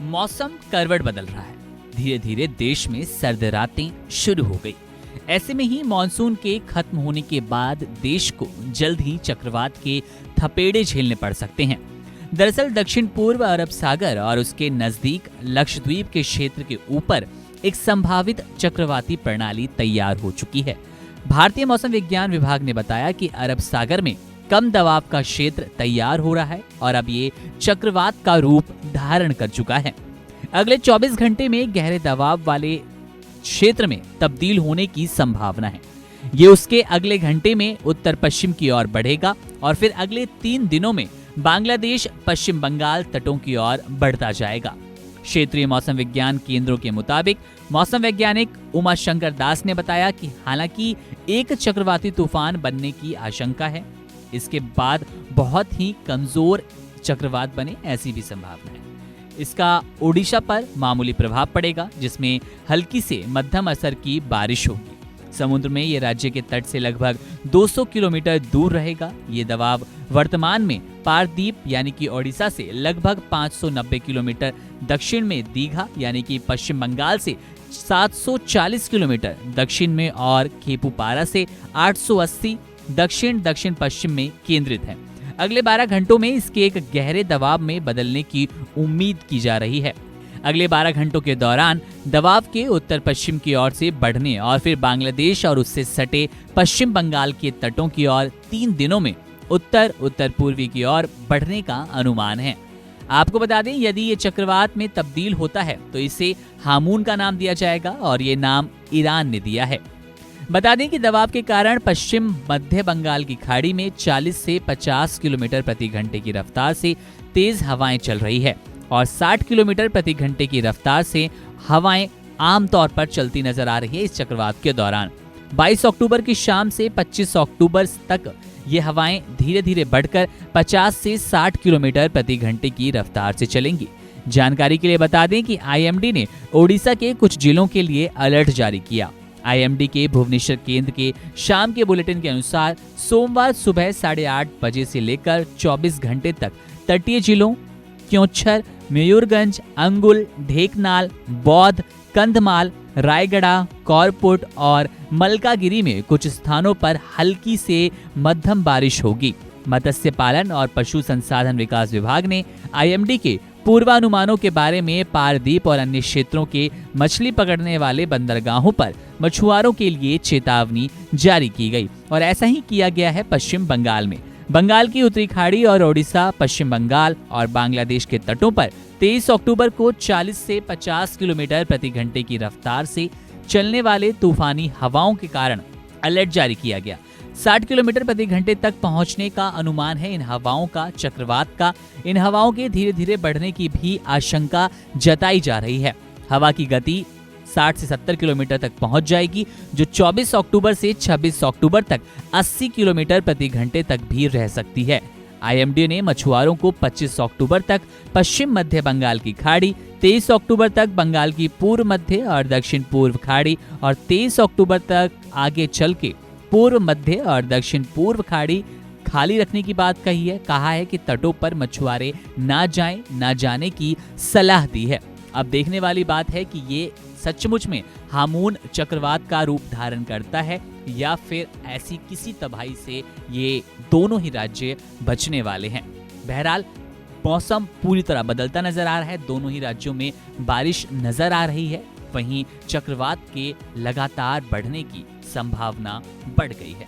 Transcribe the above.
मौसम करवट बदल रहा है। धीरे धीरे देश में सर्द रातें शुरू हो गई। ऐसे में ही मानसून के खत्म होने के बाद देश को जल्द ही चक्रवात के थपेड़े झेलने पड़ सकते हैं। दरअसल दक्षिण पूर्व अरब सागर और उसके नजदीक लक्षद्वीप के क्षेत्र के ऊपर एक संभावित चक्रवाती प्रणाली तैयार हो चुकी है। भारतीय मौसम विज्ञान विभाग ने बताया कि अरब सागर में कम दबाव का क्षेत्र तैयार हो रहा है और अब ये चक्रवात का रूप धारण कर चुका है। अगले 24 घंटे में गहरे दबाव वाले क्षेत्र में तब्दील होने की संभावना है। ये उसके अगले घंटे में उत्तर पश्चिम की ओर बढ़ेगा और फिर अगले 3 दिनों में बांग्लादेश पश्चिम बंगाल तटों की ओर बढ़ता जाएगा। क्षेत्रीय मौसम विज्ञान केंद्रों के मुताबिक मौसम वैज्ञानिक उमा शंकर दास ने बताया कि हालांकि एक चक्रवाती तूफान बनने की आशंका है, इसके बाद बहुत ही कमजोर चक्रवात बने ऐसी भी संभावना है। इसका ओडिशा पर मामूली प्रभाव पड़ेगा, जिसमें हल्की से मध्यम असर की बारिश होगी। समुद्र में ये राज्य के तट से लगभग 200 किलोमीटर दूर रहेगा। ये दबाव वर्तमान में पारदीप यानी कि ओडिशा से लगभग 590 किलोमीटर दक्षिण में दीघा यानी कि पश्चिम बंगाल से 740 किलोमीटर दक्षिण में और खेपुपारा से 880 दक्षिण दक्षिण पश्चिम में केंद्रित है। अगले 12 घंटों में इसके एक गहरे दबाव में बदलने की उम्मीद की जा रही है। अगले 12 घंटों के दौरान दबाव के उत्तर पश्चिम की ओर से बढ़ने और फिर बांग्लादेश और उससे सटे पश्चिम बंगाल के तटों की ओर 3 दिनों में उत्तर उत्तर पूर्वी की ओर बढ़ने का अनुमान है। आपको बता दें, यदि ये चक्रवात में तब्दील होता है तो इसे हामून का नाम दिया जाएगा और ये नाम ईरान ने दिया है। बता दें कि दबाव के कारण पश्चिम मध्य बंगाल की खाड़ी में 40 से 50 किलोमीटर प्रति घंटे की रफ्तार से तेज हवाएं चल रही है और 60 किलोमीटर प्रति घंटे की रफ्तार से हवाएं आमतौर पर चलती नजर आ रही है। इस चक्रवात के दौरान 22 अक्टूबर की शाम से 25 अक्टूबर तक ये हवाएं धीरे धीरे बढ़कर 50 से 60 किलोमीटर प्रति घंटे की रफ्तार से चलेंगी। जानकारी के लिए बता दें कि आईएमडी ने ओडिशा के कुछ जिलों के लिए अलर्ट जारी किया। आईएमडी के भुवनेश्वर केंद्र के शाम के बुलेटिन के अनुसार सोमवार सुबह 8:30 बजे से लेकर 24 घंटे तक तटीय जिलों क्योंछर, मयूरगंज, अंगुल, ढेकनाल, बौद्ध, कंधमाल, रायगढ़, कोरपुट और मलकागिरी में कुछ स्थानों पर हल्की से मध्यम बारिश होगी। मत्स्य पालन और पशु संसाधन विकास विभाग ने आईएमडी के पूर्वानुमानों के बारे में पारदीप और अन्य क्षेत्रों के मछली पकड़ने वाले बंदरगाहों पर मछुआरों के लिए चेतावनी जारी की गई और ऐसा ही किया गया है पश्चिम बंगाल में। बंगाल की उत्तरी खाड़ी और ओडिशा, पश्चिम बंगाल और बांग्लादेश के तटों पर 23 अक्टूबर को 40 से 50 किलोमीटर प्रति घंटे की रफ्तार से चलने वाले तूफानी हवाओं के कारण अलर्ट जारी किया गया। 60 किलोमीटर प्रति घंटे तक पहुंचने का अनुमान है इन हवाओं का, चक्रवात का। इन हवाओं के धीरे धीरे बढ़ने की भी आशंका जताई जा रही है। हवा की गति 60 से 70 किलोमीटर तक पहुंच जाएगी, जो 24 अक्टूबर से 26 अक्टूबर तक 80 किलोमीटर प्रति घंटे तक भी रह सकती है। आईएमडी ने मछुआरों को 25 अक्टूबर तक पश्चिम मध्य बंगाल की खाड़ी, 23 अक्टूबर तक बंगाल की पूर्व मध्य और दक्षिण पूर्व खाड़ी और 23 अक्टूबर तक आगे चल के पूर्व मध्य और दक्षिण पूर्व खाड़ी खाली रखने की बात कही है। कहा है कि तटों पर मछुआरे ना जाने की सलाह दी है। अब देखने वाली बात है कि ये सचमुच में हामून चक्रवात का रूप धारण करता है या फिर ऐसी किसी तबाही से ये दोनों ही राज्य बचने वाले हैं। बहरहाल मौसम पूरी तरह बदलता नजर आ रहा है। दोनों ही राज्यों में बारिश नजर आ रही है, वहीं चक्रवात के लगातार बढ़ने की संभावना बढ़ गई है।